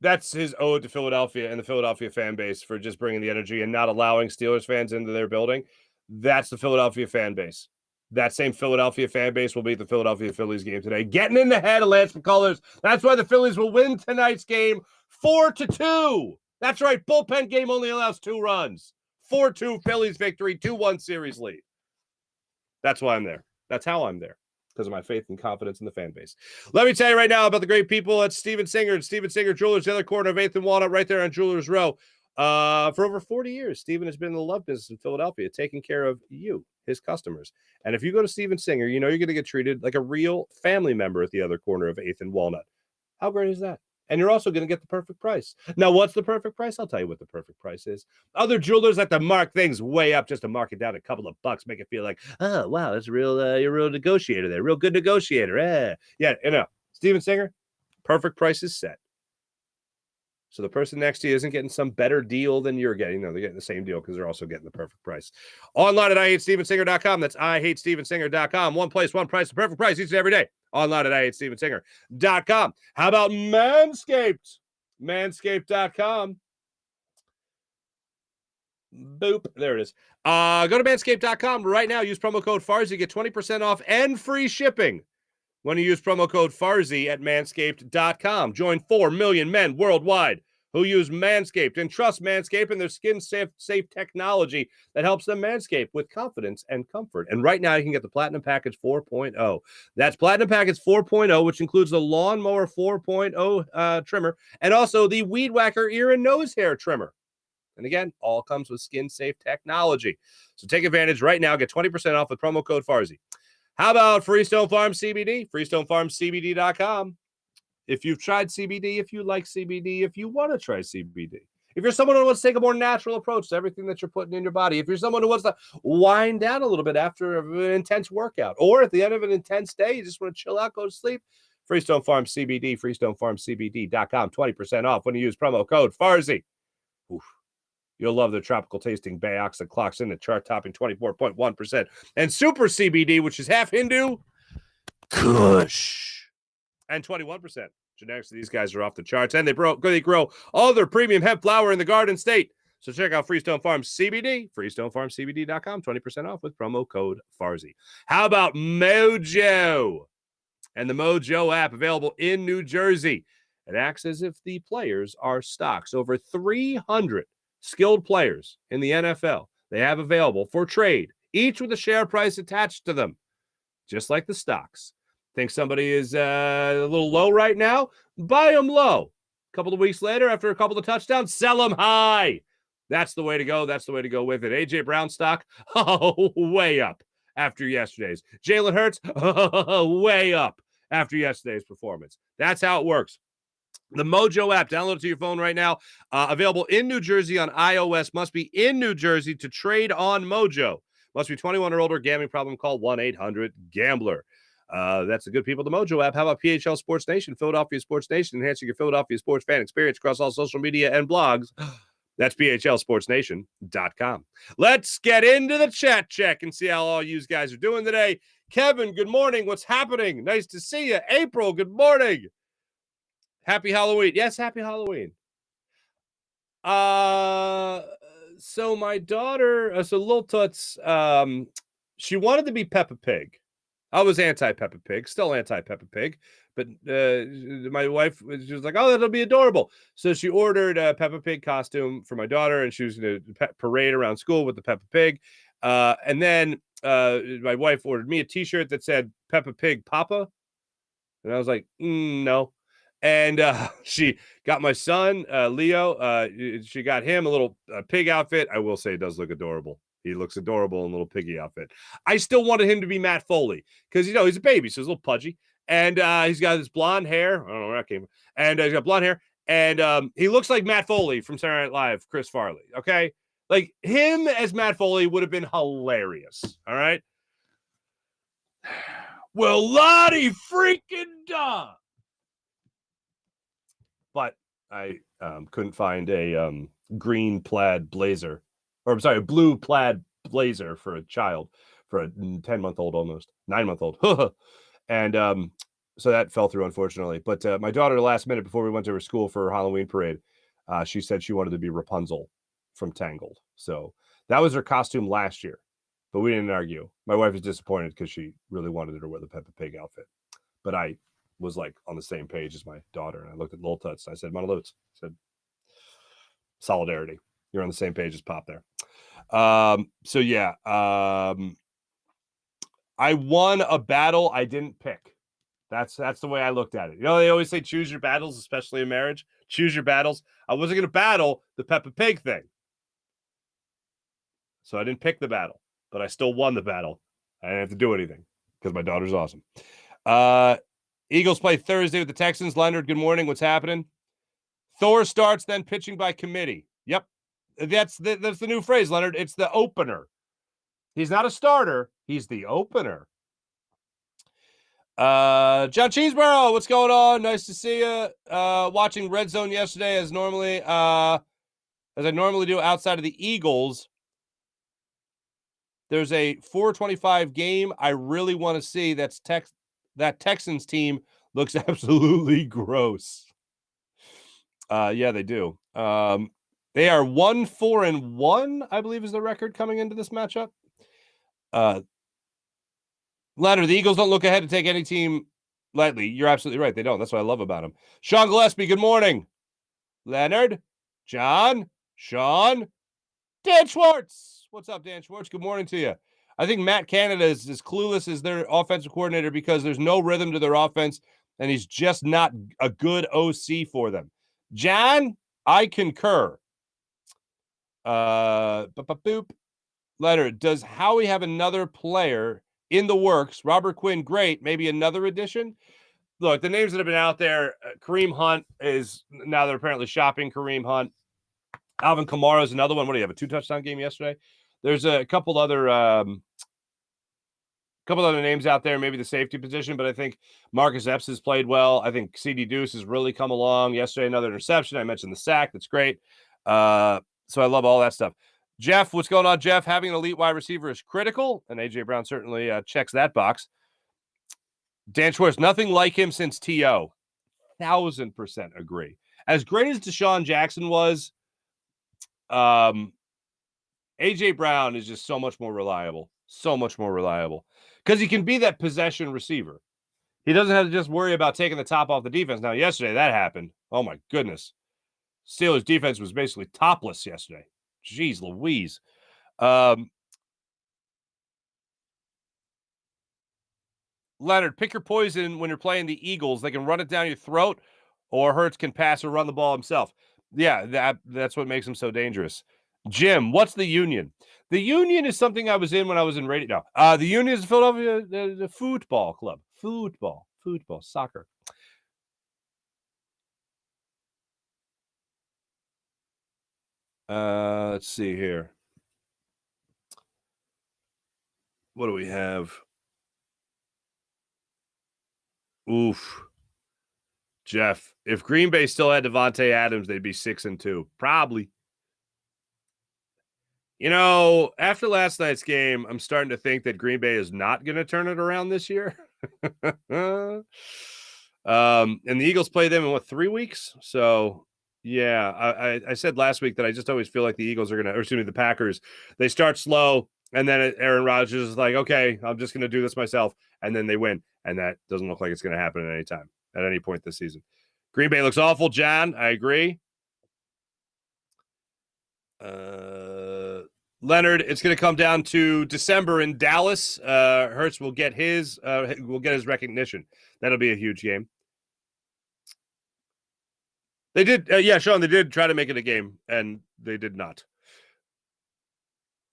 that's his ode to Philadelphia and the Philadelphia fan base for just bringing the energy and not allowing Steelers fans into their building. That's the Philadelphia fan base. That same Philadelphia fan base will be at the Philadelphia Phillies game today. Getting in the head of Lance McCullers. That's why the Phillies will win tonight's game 4-2. That's right. Bullpen game only allows 2 runs. 4-2 Phillies victory, 2-1 series lead. That's why I'm there. That's how I'm there. Because of my faith and confidence in the fan base. Let me tell you right now about the great people at Steven Singer and Steven Singer Jewelers, the other corner of 8th and Walnut, right there on Jewelers Row. For over 40 years, Steven has been in the love business in Philadelphia, taking care of you, his customers. And if you go to Steven Singer, you know you're going to get treated like a real family member at the other corner of 8th and Walnut. How great is that? And you're also going to get the perfect price. Now, what's the perfect price? I'll tell you what the perfect price is. Other jewelers like to mark things way up just to mark it down a couple of bucks, make it feel like, oh, wow, that's real. You're a real negotiator there. Real good negotiator. Yeah, Steven Singer, perfect price is set. So the person next to you isn't getting some better deal than you're getting. No, they're getting the same deal because they're also getting the perfect price. Online at IHateStevenSinger.com. That's IHateStevenSinger.com. One place, one price, the perfect price each and every day. Online at IHateStevenSinger.com. How about Manscaped? Manscaped.com. Boop. There it is. Go to Manscaped.com right now. Use promo code Farzy. Get 20% off and free shipping when you use promo code Farzy at Manscaped.com. Join 4 million men worldwide who use Manscaped and trust Manscaped and their skin-safe technology that helps them manscape with confidence and comfort. And right now, you can get the Platinum Package 4.0. That's Platinum Package 4.0, which includes the Lawnmower 4.0 trimmer and also the Weed Whacker ear and nose hair trimmer. And again, all comes with skin-safe technology. So take advantage right now. Get 20% off with promo code Farzy. How about Freestone Farm CBD? FreestoneFarmCBD.com. If you've tried CBD, if you like CBD, if you want to try CBD, if you're someone who wants to take a more natural approach to everything that you're putting in your body, if you're someone who wants to wind down a little bit after an intense workout, or at the end of an intense day, you just want to chill out, go to sleep, Freestone Farm CBD, FreestoneFarmCBD.com, 20% off when you use promo code Farzy. Oof. You'll love the tropical tasting Bayox that clocks in at chart topping 24.1%. And Super CBD, which is half Hindu, Kush, and 21%. Genetics of these guys are off the charts, and they grow all their premium hemp flower in the Garden State. So check out Freestone Farm CBD, FreestoneFarmCBD.com, 20% off with promo code Farzy. How about Mojo? And the Mojo app available in New Jersey. It acts as if the players are stocks. Over 300 skilled players in the NFL they have available for trade, each with a share price attached to them, just like the stocks. Think somebody is a little low right now? Buy them low. A couple of weeks later, after a couple of touchdowns, sell them high. That's the way to go. That's the way to go with it. A.J. Brown stock, way up after yesterday's. Jalen Hurts, way up after yesterday's performance. That's how it works. The Mojo app, download it to your phone right now. Available in New Jersey on iOS. Must be in New Jersey to trade on Mojo. Must be 21 or older. Gambling problem, call 1-800-GAMBLER. That's the good people at the Mojo app. How about PHL Sports Nation? Philadelphia Sports Nation, enhancing your Philadelphia sports fan experience across all social media and blogs. That's PHLSportsNation.com. Let's get into the chat check and see how all you guys are doing today. Kevin, good morning. What's happening? Nice to see you. April, good morning. Happy Halloween. Yes, happy Halloween. So my daughter, so Lil Toots, she wanted to be Peppa Pig. I was anti-Peppa Pig, still anti-Peppa Pig, but my wife she was like, "Oh, that'll be adorable." So she ordered a Peppa Pig costume for my daughter, and she was going to parade around school with the Peppa Pig. And then my wife ordered me a T-shirt that said Peppa Pig Papa, and I was like, no. And she got my son, Leo, she got him a little pig outfit. I will say it does look adorable. He looks adorable in a little piggy outfit. I still wanted him to be Matt Foley because, he's a baby, so he's a little pudgy. And he's got this blonde hair. I don't know where that came from. And he's got blonde hair. And he looks like Matt Foley from Saturday Night Live, Chris Farley, okay? Like, him as Matt Foley would have been hilarious, all right? Well, Lottie freaking duh. But I couldn't find a green plaid blazer. Or I'm sorry, a blue plaid blazer for a child, for a 10-month-old almost, 9-month-old. And so that fell through, unfortunately. But my daughter, last minute before we went to her school for her Halloween parade, she said she wanted to be Rapunzel from Tangled. So that was her costume last year, but we didn't argue. My wife was disappointed because she really wanted her to wear the Peppa Pig outfit. But I was like on the same page as my daughter, and I looked at Lil Tuts. I said, Mona Lutz. I said, solidarity. You're on the same page as Pop there. So yeah, I won a battle I didn't pick. That's the way I looked at it. They always say choose your battles, especially in marriage. Choose your battles. I wasn't going to battle the Peppa Pig thing. So I didn't pick the battle, but I still won the battle. I didn't have to do anything because my daughter's awesome. Eagles play Thursday with the Texans. Leonard, good morning. What's happening? Thor starts, then pitching by committee. Yep. That's the new phrase, Leonard. It's the opener. He's not a starter. He's the opener. John Cheeseborough, what's going on? Nice to see you. Watching Red Zone yesterday as I normally do outside of the Eagles. There's a 4:25 game I really want to see. That Texans team looks absolutely gross. Yeah, they do. They are 1-4-1, I believe is the record coming into this matchup. Leonard, the Eagles don't look ahead to take any team lightly. You're absolutely right. They don't. That's what I love about them. Sean Gillespie, good morning. Leonard, John, Sean, Dan Schwartz. What's up, Dan Schwartz? Good morning to you. I think Matt Canada is as clueless as their offensive coordinator because there's no rhythm to their offense, and he's just not a good OC for them. John, I concur. Boop. Leonard, does Howie have another player in the works? Robert Quinn, great. Maybe another addition? Look, the names that have been out there, Kareem Hunt is now they're apparently shopping Kareem Hunt. Alvin Kamara is another one. What do you have, a 2-touchdown game yesterday? There's a couple other names out there, maybe the safety position, but I think Marcus Epps has played well. I think CD Deuce has really come along. Yesterday, another interception. I mentioned the sack. That's great. So I love all that stuff. Jeff, what's going on, Jeff? Having an elite wide receiver is critical, and A.J. Brown certainly checks that box. Dan Schwartz, nothing like him since T.O. 1,000% agree. As great as Deshaun Jackson was, A.J. Brown is just so much more reliable. So much more reliable. Because he can be that possession receiver. He doesn't have to just worry about taking the top off the defense. Now, yesterday, that happened. Oh, my goodness. Steelers' defense was basically topless yesterday. Jeez Louise. Leonard, pick your poison when you're playing the Eagles. They can run it down your throat, or Hurts can pass or run the ball himself. Yeah, that's what makes him so dangerous. Jim, what's the Union? The Union is something I was in when I was in radio. No, the Union is Philadelphia, the football club. Football, soccer. Let's see here. What do we have? Oof. Jeff, if Green Bay still had Devontae Adams, they'd be 6-2. Probably. You know, after last night's game, I'm starting to think that Green Bay is not going to turn it around this year. And the Eagles play them in 3 weeks? So, yeah, I said last week that I just always feel like the Eagles are going to, or excuse me, the Packers, they start slow, and then Aaron Rodgers is like, okay, I'm just going to do this myself, and then they win. And that doesn't look like it's going to happen at any time, at any point this season. Green Bay looks awful, John. I agree. Leonard, it's going to come down to December in Dallas. Hurts will get his recognition. That'll be a huge game. They did, Sean. They did try to make it a game, and they did not.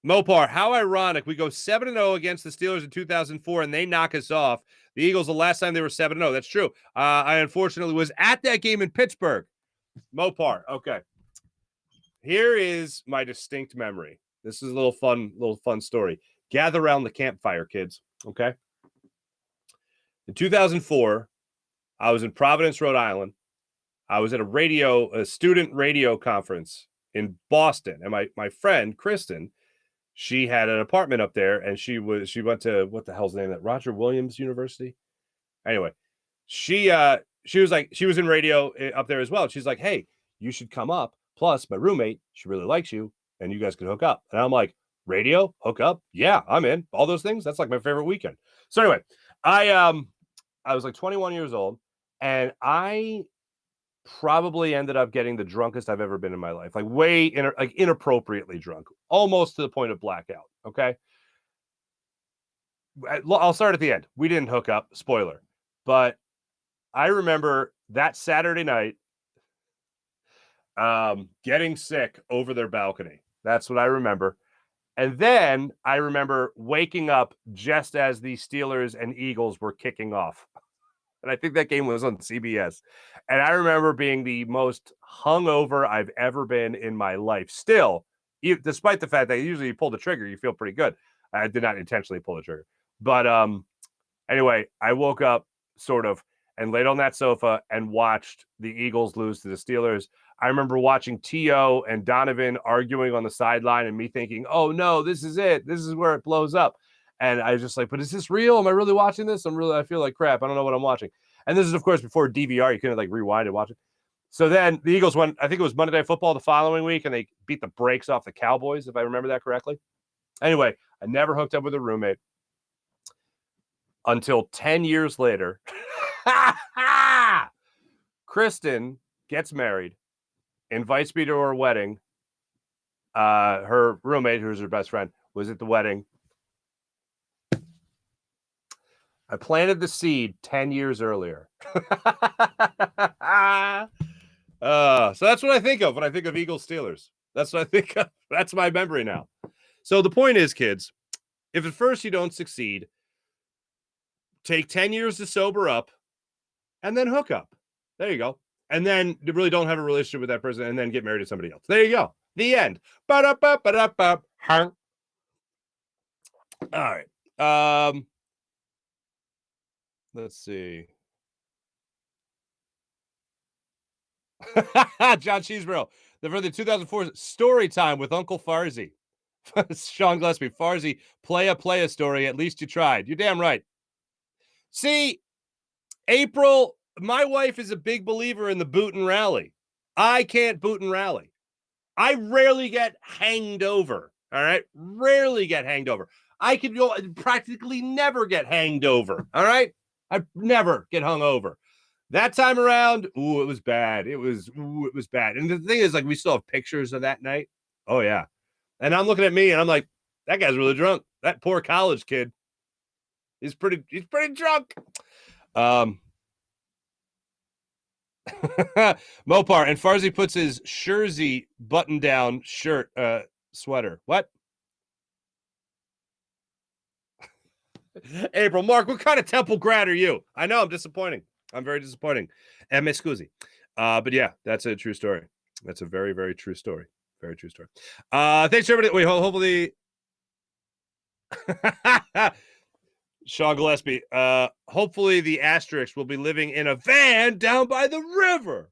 Mopar, how ironic. We go 7-0 against the Steelers in 2004, and they knock us off. The Eagles, the last time they were 7-0. That's true. I unfortunately was at that game in Pittsburgh. Mopar, okay. Here is my distinct memory. This is a little fun story. Gather around the campfire, kids. Okay. In 2004, I was in Providence, Rhode Island. I was at a student radio conference in Boston, and my friend Kristen, she had an apartment up there, and she went to, what the hell's the name of that? Roger Williams University. Anyway, she was in radio up there as well. She's like, hey, you should come up. Plus, my roommate, she really likes you, and you guys could hook up. And I'm like, radio, hook up? Yeah, I'm in. All those things. That's like my favorite weekend. So anyway, I was like 21 years old, and I probably ended up getting the drunkest I've ever been in my life, like inappropriately drunk, almost to the point of blackout. Okay. I'll start at the end. We didn't hook up, spoiler, but I remember that Saturday night getting sick over their balcony. That's what I remember. And then I remember waking up just as the Steelers and Eagles were kicking off. And I think that game was on CBS. And I remember being the most hungover I've ever been in my life. Still, despite the fact that usually you pull the trigger, you feel pretty good. I did not intentionally pull the trigger. But anyway, I woke up sort of, and laid on that sofa and watched the Eagles lose to the Steelers. I remember watching T.O. and Donovan arguing on the sideline and me thinking, oh, no, this is it. This is where it blows up. And I was just like, but is this real? Am I really watching this? I feel like crap. I don't know what I'm watching. And this is, of course, before DVR. You couldn't like rewind and watch it. So then the Eagles won, I think it was Monday Night Football the following week, and they beat the brakes off the Cowboys, if I remember that correctly. Anyway, I never hooked up with a roommate until 10 years later. Kristen gets married, invites me to her wedding. Her roommate, who's her best friend, was at the wedding. I planted the seed 10 years earlier. So that's what I think of when I think of Eagles Steelers. That's what I think of. That's my memory now. So the point is, kids, if at first you don't succeed, take 10 years to sober up and then hook up. There you go. And then you really don't have a relationship with that person and then get married to somebody else. There you go. The end. All right. Let's see. John Cheeseborough. For the 2004 story time with Uncle Farzy. Sean Gillespie. Farzy, play a story. At least you tried. You're damn right. See, April, my wife is a big believer in the boot and rally. I can't boot and rally. I rarely get hanged over. All right. Rarely get hanged over. I could practically never get hanged over. All right. I never get hung over. That time around, it was bad. It was bad. And the thing is, like, we still have pictures of that night. Oh, yeah. And I'm looking at me and I'm like, that guy's really drunk. That poor college kid. He's pretty drunk. Mopar, and Farzy puts his Jersey button-down shirt, sweater. What? April, Mark, what kind of Temple grad are you? I know, I'm disappointing. I'm very disappointing. Me scusi. But yeah, that's a true story. That's a very, very true story. Very true story. Thanks, everybody. Wait, hopefully. Sean Gillespie. Hopefully the Asterix will be living in a van down by the river.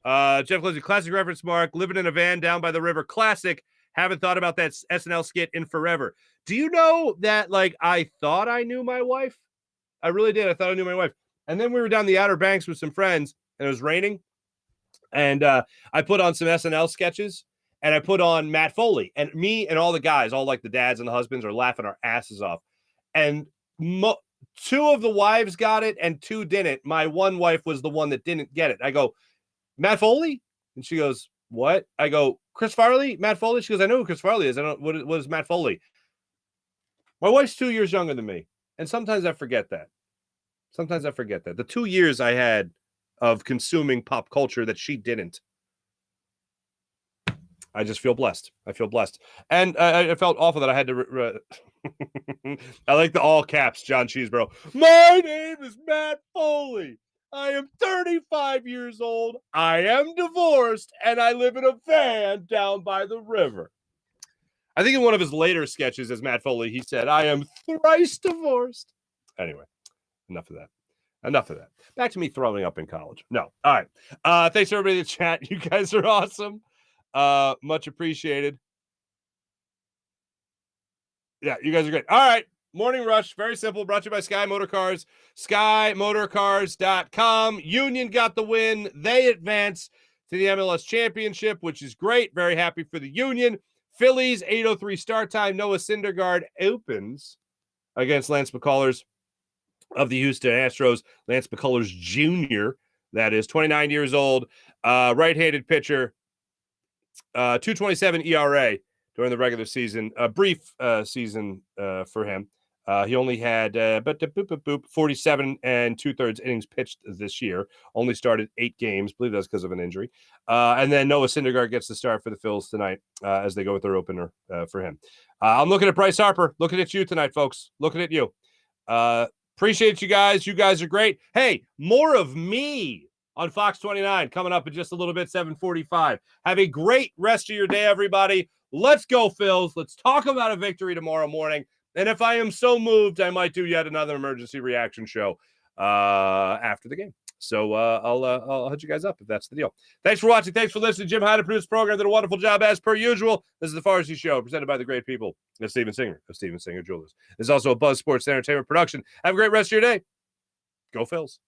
Jeff Gillespie, classic reference, Mark. Living in a van down by the river. Classic. Haven't thought about that SNL skit in forever. Do you know that, like, I thought I knew my wife? I really did. I thought I knew my wife. And then we were down the Outer Banks with some friends, and it was raining. And I put on some SNL sketches, and I put on Matt Foley. And me and all the guys, all like the dads and the husbands, are laughing our asses off. And two of the wives got it, and two didn't. My one wife was the one that didn't get it. I go, Matt Foley? And she goes, what? I go, Chris Farley? Matt Foley? She goes, I know who Chris Farley is. I don't. What is Matt Foley? My wife's 2 years younger than me, and sometimes I forget that. The 2 years I had of consuming pop culture that she didn't. I just feel blessed. I feel blessed. And I felt awful that I had to... I like the all caps, John Cheeseborough. My name is Matt Foley. I am 35 years old. I am divorced, and I live in a van down by the river. I think in one of his later sketches as Matt Foley, he said, I am thrice divorced. Anyway, enough of that. Back to me throwing up in college. No. All right. Thanks everybody in the chat. You guys are awesome. Much appreciated. Yeah, you guys are great. All right. Morning Rush. Very simple. Brought to you by Sky Motorcars. SkyMotorcars.com. Union got the win. They advance to the MLS Championship, which is great. Very happy for the Union. Phillies, 8:03 start time. Noah Syndergaard opens against Lance McCullers of the Houston Astros. Lance McCullers Jr., that is, 29 years old, right-handed pitcher, 2.27 ERA during the regular season. A brief season for him. He only had 47 and 2/3 innings pitched this year. Only started 8 games. I believe that's because of an injury. And then Noah Syndergaard gets the start for the Phils tonight as they go with their opener for him. I'm looking at Bryce Harper. Looking at you tonight, folks. Looking at you. Appreciate you guys. You guys are great. Hey, more of me on Fox 29 coming up in just a little bit, 7:45. Have a great rest of your day, everybody. Let's go, Phils. Let's talk about a victory tomorrow morning. And if I am so moved, I might do yet another emergency reaction show. after the game. So I'll hit you guys up if that's the deal. Thanks for watching. Thanks for listening. Jim Hyde produced the program. Did a wonderful job as per usual. This is the Farzy Show, presented by the great people of Steven Singer Jewelers. This is also a Buzz Sports Entertainment production. Have a great rest of your day. Go Phils.